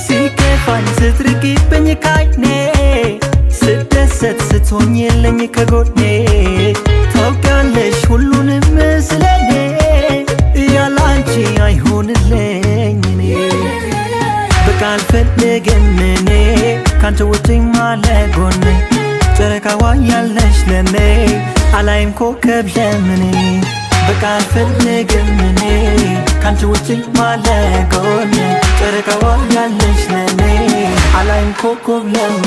ሲከፋኝ ስትርቂብኝ ካይኔ ስደሰት ስትሆኝልኝ ከጎኔ ታውቂያለሽ ሁሉንም ስለኔ ያላንቺ አይሆንልኝ እኔ በቃ አልፈልግም እኔ ካንቺ ውጪ ማለጎኔ ጨረቃዋ ያለሽ ለኔ አላይም ኮከብ ለምኔ በቃ አልፈልግም እኔ ካንቺ ውጪ ማለጎኔ ጨረቃዋ ያለሽ ለኔ አላይም ኮከብ ለምኔ